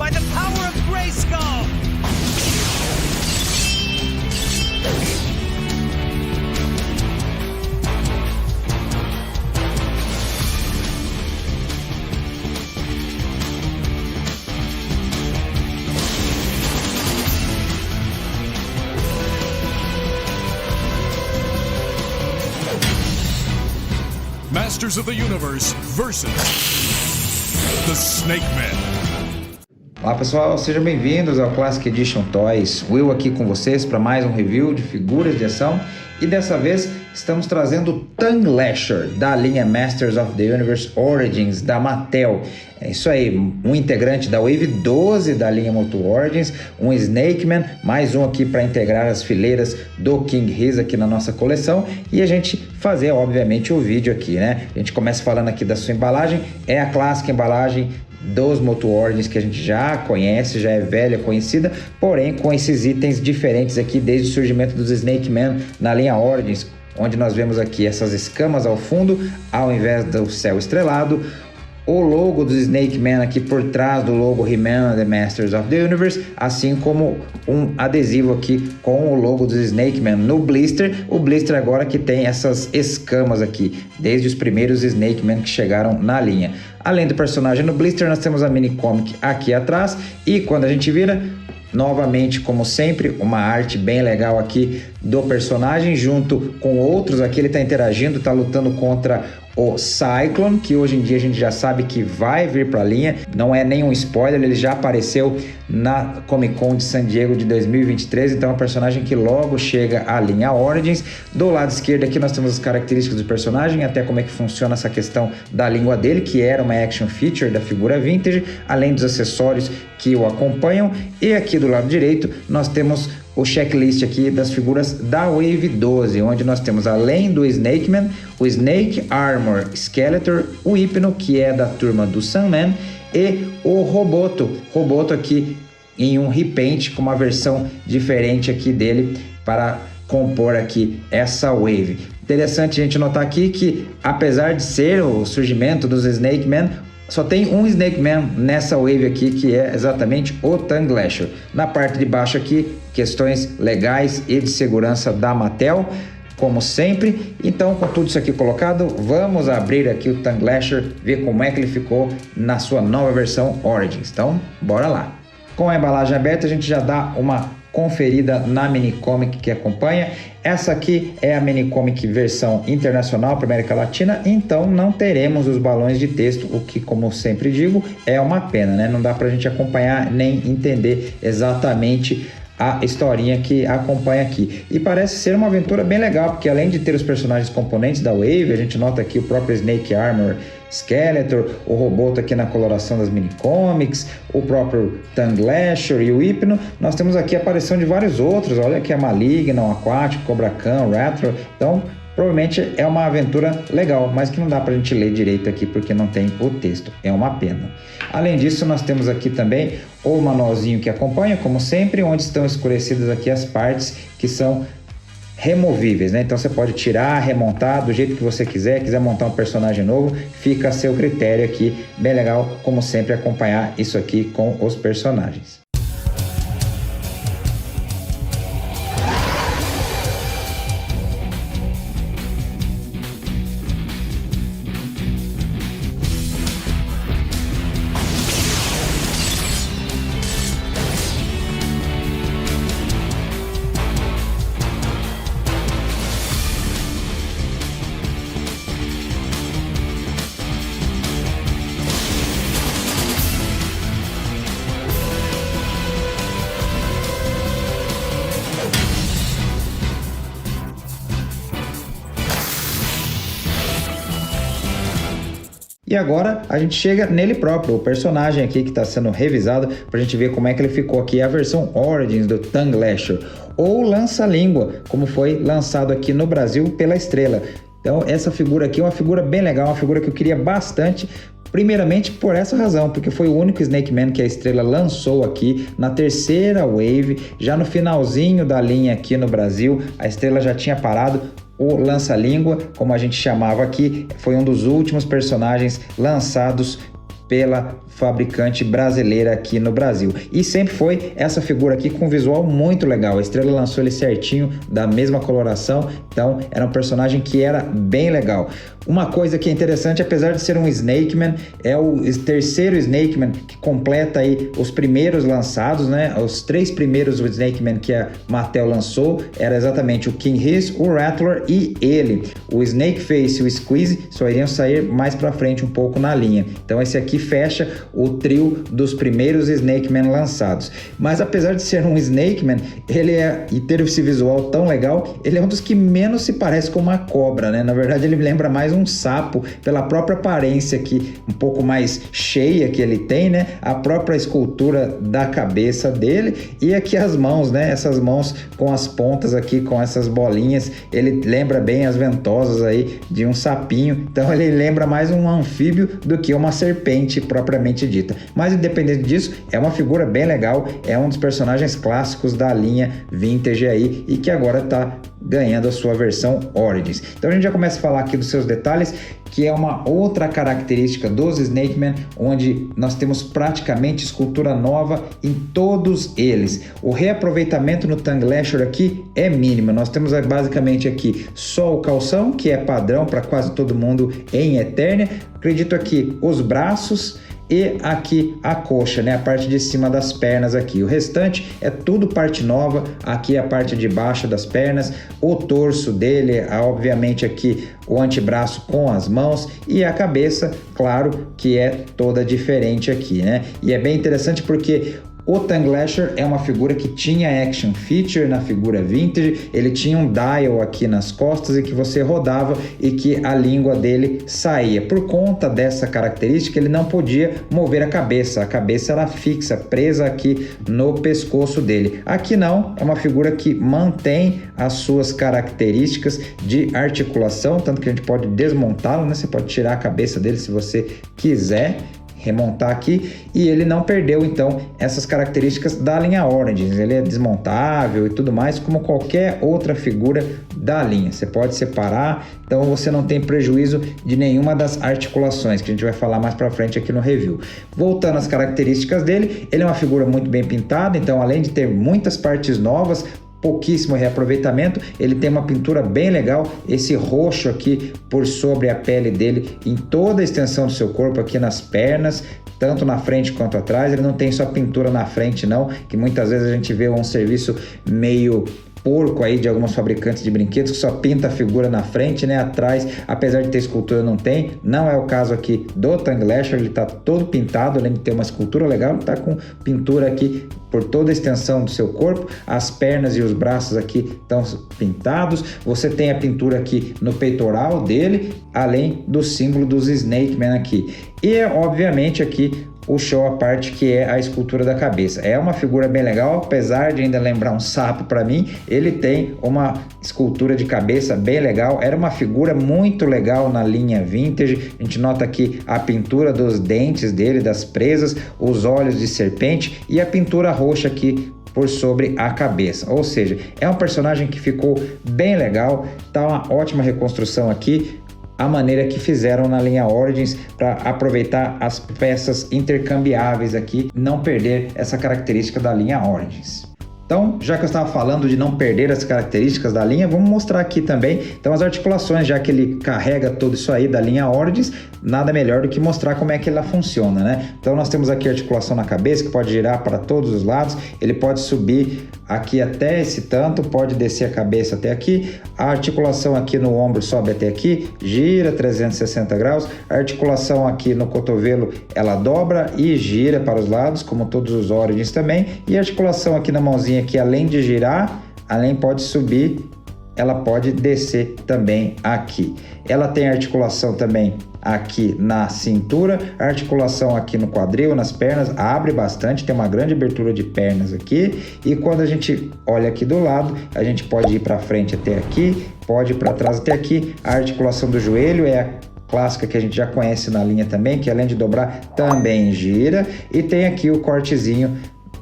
by the power of Grayskull! Masters of the Universe versus the Snake Man. Olá pessoal, sejam bem-vindos ao Classic Edition Toys. Will aqui com vocês para mais um review de figuras de ação e dessa vez estamos trazendo o Tongue Lasher da linha Masters of the Universe Origins da Mattel. É isso aí, um integrante da Wave 12 da linha Moto Origins, um Snake Man, mais um aqui para integrar as fileiras do King His aqui na nossa coleção e a gente fazer obviamente o vídeo aqui, né? A gente começa falando aqui da sua embalagem, é a clássica embalagem dos Moto Origins que a gente já conhece, já é velha, conhecida, porém com esses itens diferentes aqui desde o surgimento dos Snake Man na linha Origins, onde nós vemos aqui essas escamas ao fundo, ao invés do céu estrelado, o logo do Snake Man aqui por trás do logo He-Man The Masters of the Universe, assim como um adesivo aqui com o logo do Snake Man no blister, o blister agora que tem essas escamas aqui, desde os primeiros Snake Man que chegaram na linha. Além do personagem no blister, nós temos a mini comic aqui atrás e quando a gente vira, novamente, como sempre, uma arte bem legal aqui do personagem, junto com outros aqui, ele está interagindo, está lutando contra o Cyclone, que hoje em dia a gente já sabe que vai vir para a linha, não é nenhum spoiler, ele já apareceu na Comic Con de San Diego de 2023, então é um personagem que logo chega à linha Origins. Do lado esquerdo aqui nós temos as características do personagem, até como é que funciona essa questão da língua dele, que era uma action feature da figura vintage, além dos acessórios que o acompanham, e aqui do lado direito nós temos o checklist aqui das figuras da Wave 12, onde nós temos, além do Snake Man, o Snake Armor Skeletor, o Hypno, que é da turma do Sandman, e o Roboto aqui em um repaint com uma versão diferente aqui dele para compor aqui essa Wave. Interessante a gente notar aqui que, apesar de ser o surgimento dos Snake Man, só tem um Snake Man nessa Wave aqui, que é exatamente o Tongue Lasher. Na parte de baixo aqui, questões legais e de segurança da Mattel, como sempre. Então, com tudo isso aqui colocado, vamos abrir aqui o Tongue Lasher, ver como é que ele ficou na sua nova versão Origins. Então, bora lá! Com a embalagem aberta, a gente já dá uma conferida na mini comic que acompanha. Essa aqui é a mini comic versão internacional para América Latina, então não teremos os balões de texto, o que, como sempre digo, é uma pena, né? Não dá pra gente acompanhar nem entender exatamente a historinha que acompanha aqui. E parece ser uma aventura bem legal, porque além de ter os personagens componentes da Wave, a gente nota aqui o próprio Snake Armor Skeletor, o Roboto aqui na coloração das mini-comics, o próprio Tongue Lasher e o Hypno. Nós temos aqui a aparição de vários outros, olha aqui a Maligna, o Aquático, Cobra Khan, o Retro. Então, provavelmente é uma aventura legal, mas que não dá pra gente ler direito aqui porque não tem o texto, é uma pena. Além disso, nós temos aqui também o manualzinho que acompanha, como sempre, onde estão escurecidas aqui as partes que são removíveis, né? Então você pode tirar, remontar do jeito que você quiser montar um personagem novo, fica a seu critério aqui, bem legal, como sempre, acompanhar isso aqui com os personagens. E agora a gente chega nele próprio, o personagem aqui que está sendo revisado para a gente ver como é que ele ficou aqui, a versão Origins do Tongue Lasher, ou Lança-Língua, como foi lançado aqui no Brasil pela Estrela. Então essa figura aqui é uma figura bem legal, uma figura que eu queria bastante, primeiramente por essa razão, porque foi o único Snake Man que a Estrela lançou aqui na terceira Wave, já no finalzinho da linha aqui no Brasil, a Estrela já tinha parado. O Lança-Língua, como a gente chamava aqui, foi um dos últimos personagens lançados pela fabricante brasileira aqui no Brasil. E sempre foi essa figura aqui com um visual muito legal. A Estrela lançou ele certinho, da mesma coloração, então era um personagem que era bem legal. Uma coisa que é interessante, apesar de ser um Snakeman, é o terceiro Snakeman que completa aí os primeiros lançados, né? Os 3 primeiros Snakeman que a Mattel lançou era exatamente o King Hiss, o Rattler e ele. O Snakeface e o Squeeze só iriam sair mais pra frente um pouco na linha. Então esse aqui fecha o trio dos primeiros Snakeman lançados. Mas apesar de ser um Snakeman, e ter esse visual tão legal, ele é um dos que menos se parece com uma cobra, né? Na verdade ele me lembra mais um sapo, pela própria aparência aqui um pouco mais cheia que ele tem, né? A própria escultura da cabeça dele e aqui as mãos, né? Essas mãos com as pontas aqui, com essas bolinhas, ele lembra bem as ventosas aí de um sapinho, então ele lembra mais um anfíbio do que uma serpente propriamente dita. Mas independente disso, é uma figura bem legal, é um dos personagens clássicos da linha Vintage aí e que agora tá ganhando a sua versão Origins. Então a gente já começa a falar aqui dos seus detalhes, que é uma outra característica dos Snakeman, onde nós temos praticamente escultura nova em todos eles. O reaproveitamento no Tongue Lasher aqui é mínimo. Nós temos basicamente aqui só o calção, que é padrão para quase todo mundo em Eternia. Acredito aqui os braços e aqui a coxa, né? A parte de cima das pernas aqui. O restante é tudo parte nova. Aqui a parte de baixo das pernas, o torso dele, obviamente aqui o antebraço com as mãos e a cabeça, claro que é toda diferente aqui, né? E é bem interessante porque o Tongue Lasher é uma figura que tinha action feature na figura vintage, ele tinha um dial aqui nas costas e que você rodava e que a língua dele saía. Por conta dessa característica, ele não podia mover a cabeça era fixa, presa aqui no pescoço dele. Aqui não, é uma figura que mantém as suas características de articulação, tanto que a gente pode desmontá-lo, né? Você pode tirar a cabeça dele se você quiser, remontar aqui, e ele não perdeu então essas características da linha Origins. Ele é desmontável e tudo mais, como qualquer outra figura da linha. Você pode separar, então você não tem prejuízo de nenhuma das articulações, que a gente vai falar mais para frente aqui no review. Voltando às características dele, ele é uma figura muito bem pintada, então além de ter muitas partes novas, pouquíssimo reaproveitamento, ele tem uma pintura bem legal, esse roxo aqui por sobre a pele dele em toda a extensão do seu corpo, aqui nas pernas, tanto na frente quanto atrás. Ele não tem só pintura na frente não, que muitas vezes a gente vê um serviço meio porco aí de alguns fabricantes de brinquedos que só pinta a figura na frente, né? Atrás, apesar de ter escultura, não tem. Não é o caso aqui do Tongue Lasher, ele tá todo pintado, além de ter uma escultura legal, ele tá com pintura aqui por toda a extensão do seu corpo. As pernas e os braços aqui estão pintados. Você tem a pintura aqui no peitoral dele, além do símbolo dos Snakeman aqui. E obviamente aqui o show à parte, que é a escultura da cabeça. É uma figura bem legal, apesar de ainda lembrar um sapo para mim, ele tem uma escultura de cabeça bem legal. Era uma figura muito legal na linha Vintage. A gente nota aqui a pintura dos dentes dele, das presas, os olhos de serpente e a pintura roxa aqui por sobre a cabeça. Ou seja, é um personagem que ficou bem legal, tá uma ótima reconstrução aqui, a maneira que fizeram na linha Origins para aproveitar as peças intercambiáveis aqui, não perder essa característica da linha Origins. Então, já que eu estava falando de não perder as características da linha, vamos mostrar aqui também então as articulações, já que ele carrega tudo isso aí da linha Origins, nada melhor do que mostrar como é que ela funciona, né? Então nós temos aqui a articulação na cabeça, que pode girar para todos os lados, ele pode subir aqui até esse tanto, pode descer a cabeça até aqui, a articulação aqui no ombro sobe até aqui, gira 360 graus, a articulação aqui no cotovelo ela dobra e gira para os lados, como todos os Origins também, e a articulação aqui na mãozinha que além de girar, além pode subir, ela pode descer também aqui. Ela tem articulação também aqui na cintura, articulação aqui no quadril, nas pernas, abre bastante, tem uma grande abertura de pernas aqui, e quando a gente olha aqui do lado, a gente pode ir para frente até aqui, pode ir para trás até aqui. A articulação do joelho é a clássica que a gente já conhece na linha também, que além de dobrar, também gira, e tem aqui o cortezinho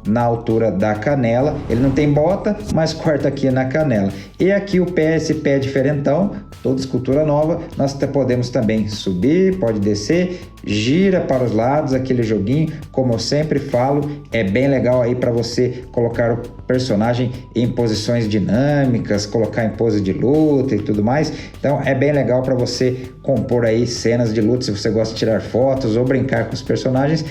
na altura da canela. Ele não tem bota, mas corta aqui na canela. E aqui o pé, esse pé diferentão, toda escultura nova, nós podemos também subir, pode descer, gira para os lados, aquele joguinho, como eu sempre falo, é bem legal aí para você colocar o personagem em posições dinâmicas, colocar em pose de luta e tudo mais. Então é bem legal para você compor aí cenas de luta, se você gosta de tirar fotos ou brincar com os personagens,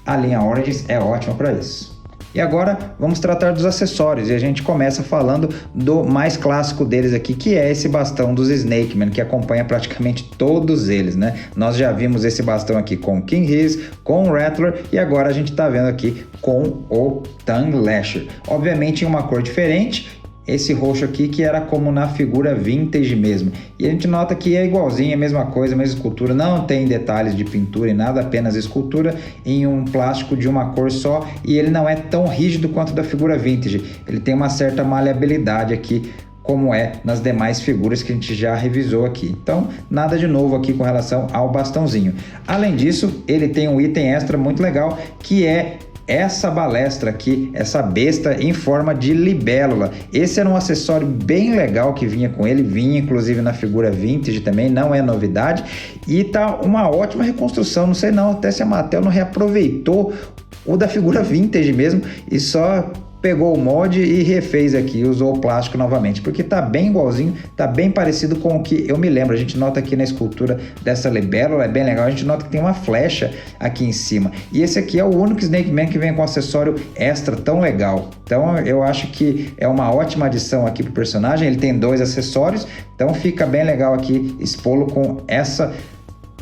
a linha Origins é ótima para isso. E agora vamos tratar dos acessórios, e a gente começa falando do mais clássico deles aqui, que é esse bastão dos Snakemen, que acompanha praticamente todos eles, né? Nós já vimos esse bastão aqui com o King Hiss, com o Rattler, e agora a gente está vendo aqui com o Tongue Lasher. Obviamente em uma cor diferente, esse roxo aqui que era como na figura vintage mesmo. E a gente nota que é igualzinho, a mesma coisa, a mesma escultura, não tem detalhes de pintura e nada, apenas escultura em um plástico de uma cor só, e ele não é tão rígido quanto da figura vintage. Ele tem uma certa maleabilidade aqui, como é nas demais figuras que a gente já revisou aqui. Então, nada de novo aqui com relação ao bastãozinho. Além disso, ele tem um item extra muito legal, que é essa balestra aqui, essa besta em forma de libélula. Esse era um acessório bem legal que vinha com ele, vinha inclusive na figura vintage também, não é novidade, e tá uma ótima reconstrução. Não sei não, até se a Mattel não reaproveitou o da figura vintage mesmo e só pegou o mod e refez aqui, usou o plástico novamente, porque tá bem igualzinho, tá bem parecido com o que eu me lembro. A gente nota aqui na escultura dessa libélula, é bem legal, a gente nota que tem uma flecha aqui em cima, e esse aqui é o único Snake Man que vem com acessório extra tão legal. Então eu acho que é uma ótima adição aqui pro personagem. Ele tem 2 acessórios, então fica bem legal aqui expô-lo com essa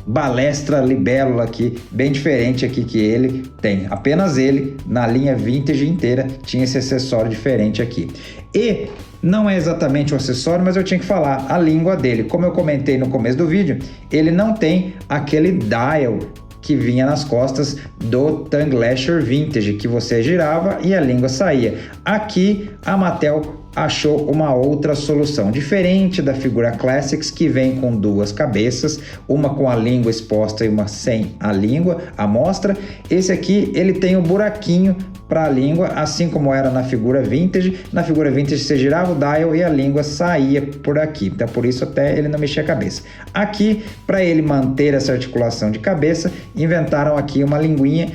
balestra libélula aqui, bem diferente aqui que ele tem. Apenas ele, na linha vintage inteira, tinha esse acessório diferente aqui. E não é exatamente um acessório, mas eu tinha que falar a língua dele. Como eu comentei no começo do vídeo, ele não tem aquele dial que vinha nas costas do Tongue Lasher Vintage, que você girava e a língua saía. Aqui a Mattel achou uma outra solução, diferente da figura Classics, que vem com 2 cabeças, uma com a língua exposta e uma sem a língua à mostra. Esse aqui ele tem um buraquinho para a língua, assim como era na figura Vintage. Na figura Vintage você girava o dial e a língua saía por aqui, então por isso até ele não mexia a cabeça. Aqui, para ele manter essa articulação de cabeça, inventaram aqui uma linguinha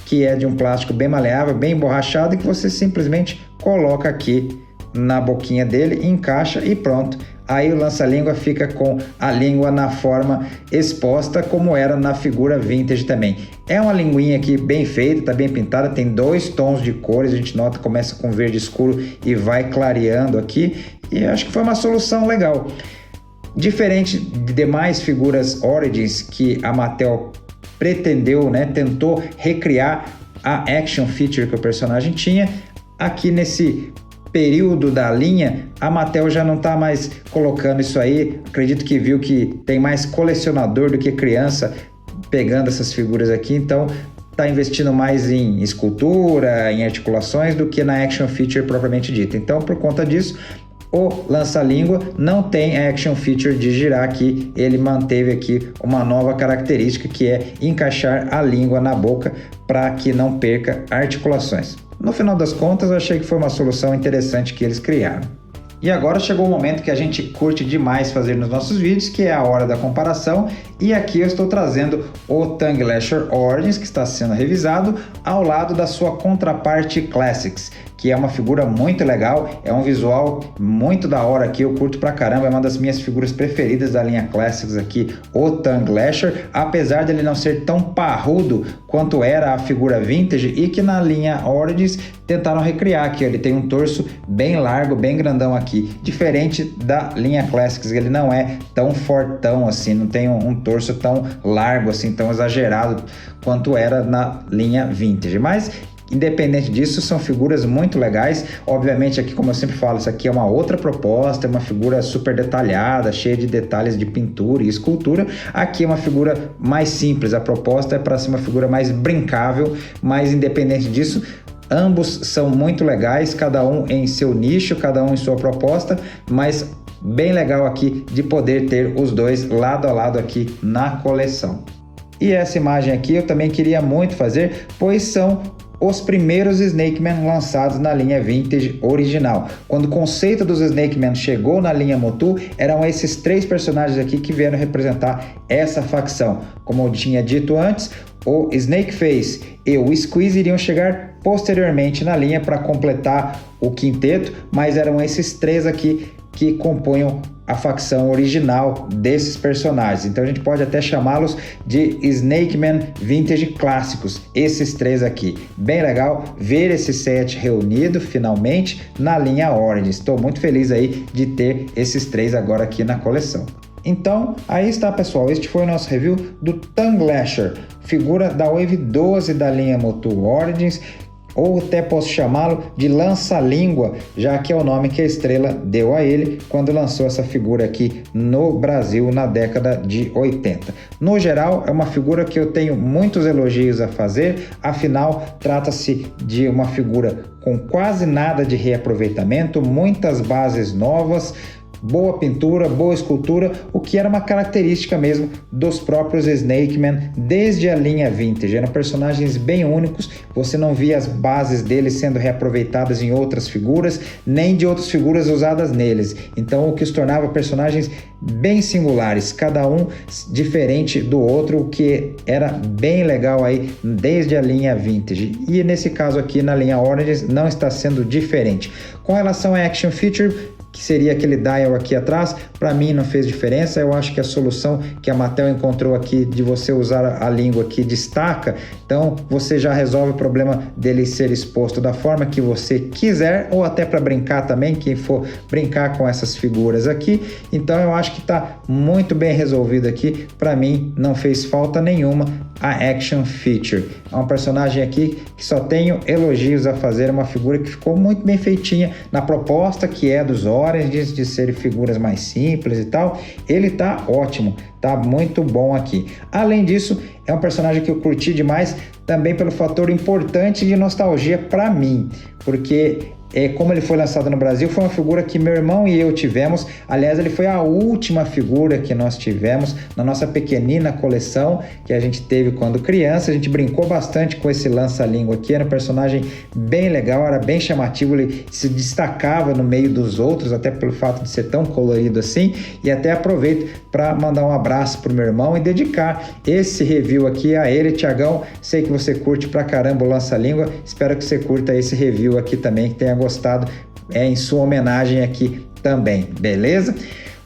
que é de um plástico bem maleável, bem emborrachado, e que você simplesmente coloca aqui na boquinha dele, encaixa e pronto. Aí o lança-língua fica com a língua na forma exposta, como era na figura vintage também. É uma linguinha aqui bem feita, tá bem pintada, tem 2 tons de cores, a gente nota, começa com verde escuro e vai clareando aqui, e acho que foi uma solução legal. Diferente de demais figuras Origins que a Mattel pretendeu, né, tentou recriar a action feature que o personagem tinha, aqui nesse período da linha, a Mattel já não está mais colocando isso aí. Acredito que viu que tem mais colecionador do que criança pegando essas figuras aqui, então está investindo mais em escultura, em articulações, do que na action feature propriamente dita. Então, por conta disso, o lança-língua não tem a action feature de girar aqui, ele manteve aqui uma nova característica, que é encaixar a língua na boca para que não perca articulações. No final das contas, eu achei que foi uma solução interessante que eles criaram. E agora chegou o momento que a gente curte demais fazer nos nossos vídeos, que é a hora da comparação. E aqui eu estou trazendo o Tongue Lasher Origins, que está sendo revisado, ao lado da sua contraparte Classics, que é uma figura muito legal, é um visual muito da hora aqui, eu curto pra caramba, é uma das minhas figuras preferidas da linha Classics aqui, o Tongue Lasher, apesar dele não ser tão parrudo quanto era a figura Vintage, e que na linha Origins tentaram recriar aqui. Ele tem um torso bem largo, bem grandão aqui, diferente da linha Classics, ele não é tão fortão assim, não tem um torso tão largo assim, tão exagerado quanto era na linha Vintage, mas independente disso, são figuras muito legais. Obviamente aqui, como eu sempre falo, isso aqui é uma outra proposta, é uma figura super detalhada, cheia de detalhes de pintura e escultura. Aqui é uma figura mais simples, a proposta é para ser uma figura mais brincável, mas independente disso, ambos são muito legais, cada um em seu nicho, cada um em sua proposta, mas bem legal aqui de poder ter os dois lado a lado aqui na coleção. E essa imagem aqui eu também queria muito fazer, pois são os primeiros Snake Man lançados na linha Vintage original. Quando o conceito dos Snake Man chegou na linha Motu, eram esses 3 personagens aqui que vieram representar essa facção. Como eu tinha dito antes, o Snake Face e o Squeeze iriam chegar posteriormente na linha para completar o quinteto, mas eram esses 3 aqui que compunham a facção original desses personagens. Então a gente pode até chamá-los de Snake Man Vintage clássicos, esses 3 aqui. Bem legal ver esse set reunido finalmente na linha Origins. Estou muito feliz aí de ter esses 3 agora aqui na coleção. Então, aí está, pessoal, este foi o nosso review do Tongue Lasher, figura da Wave 12 da linha Motu Origins, ou até posso chamá-lo de lança-língua, já que é o nome que a Estrela deu a ele quando lançou essa figura aqui no Brasil na década de 80. No geral, é uma figura que eu tenho muitos elogios a fazer, afinal, trata-se de uma figura com quase nada de reaproveitamento, muitas bases novas, boa pintura, boa escultura, o que era uma característica mesmo dos próprios Snake Man desde a linha Vintage. Eram personagens bem únicos, você não via as bases deles sendo reaproveitadas em outras figuras, nem de outras figuras usadas neles. Então o que os tornava personagens bem singulares, cada um diferente do outro, o que era bem legal aí desde a linha Vintage. E nesse caso aqui na linha Origins não está sendo diferente. Com relação a Action Feature, que seria aquele dial aqui atrás, para mim não fez diferença. Eu acho que a solução que a Mattel encontrou aqui de você usar a língua que destaca, então você já resolve o problema dele ser exposto da forma que você quiser, ou até para brincar também, quem for brincar com essas figuras aqui. Então eu acho que está muito bem resolvido aqui, para mim não fez falta nenhuma a Action Feature. É um personagem aqui que só tenho elogios a fazer, uma figura que ficou muito bem feitinha na proposta que é dos Origins, de serem figuras mais simples e tal. Ele tá ótimo, tá muito bom aqui. Além disso, é um personagem que eu curti demais, também pelo fator importante de nostalgia para mim, porque como ele foi lançado no Brasil, foi uma figura que meu irmão e eu tivemos. Aliás, ele foi a última figura que nós tivemos na nossa pequenina coleção que a gente teve quando criança. A gente brincou bastante com esse lança-língua aqui, era um personagem bem legal, era bem chamativo, ele se destacava no meio dos outros, até pelo fato de ser tão colorido assim. E até aproveito para mandar um abraço pro meu irmão e dedicar esse review aqui a ele. Tiagão, sei que você curte pra caramba o lança-língua, espero que você curta esse review aqui também, que tenha gostado, em sua homenagem aqui também, beleza?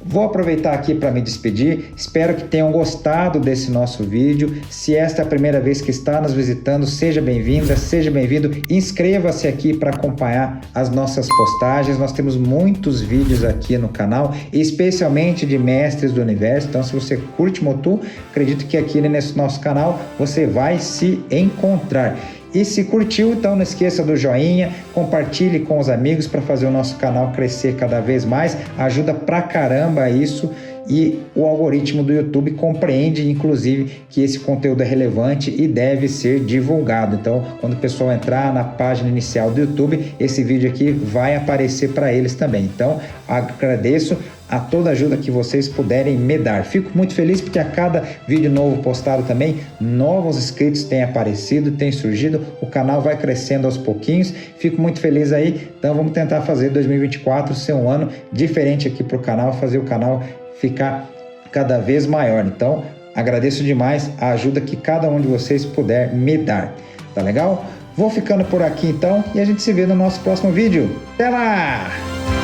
Vou aproveitar aqui para me despedir, espero que tenham gostado desse nosso vídeo. Se esta é a primeira vez que está nos visitando, seja bem-vinda, seja bem-vindo, inscreva-se aqui para acompanhar as nossas postagens. Nós temos muitos vídeos aqui no canal, especialmente de Mestres do Universo, então se você curte Motu, acredito que aqui nesse nosso canal você vai se encontrar. E se curtiu, então não esqueça do joinha, compartilhe com os amigos para fazer o nosso canal crescer cada vez mais, ajuda pra caramba isso, e o algoritmo do YouTube compreende, inclusive, que esse conteúdo é relevante e deve ser divulgado. Então, quando o pessoal entrar na página inicial do YouTube, esse vídeo aqui vai aparecer para eles também. Então, agradeço a toda ajuda que vocês puderem me dar. Fico muito feliz porque a cada vídeo novo postado também, novos inscritos têm aparecido, têm surgido, o canal vai crescendo aos pouquinhos. Fico muito feliz aí, então vamos tentar fazer 2024 ser um ano diferente aqui para o canal, fazer o canal ficar cada vez maior. Então, agradeço demais a ajuda que cada um de vocês puder me dar. Tá legal? Vou ficando por aqui então e a gente se vê no nosso próximo vídeo. Até lá!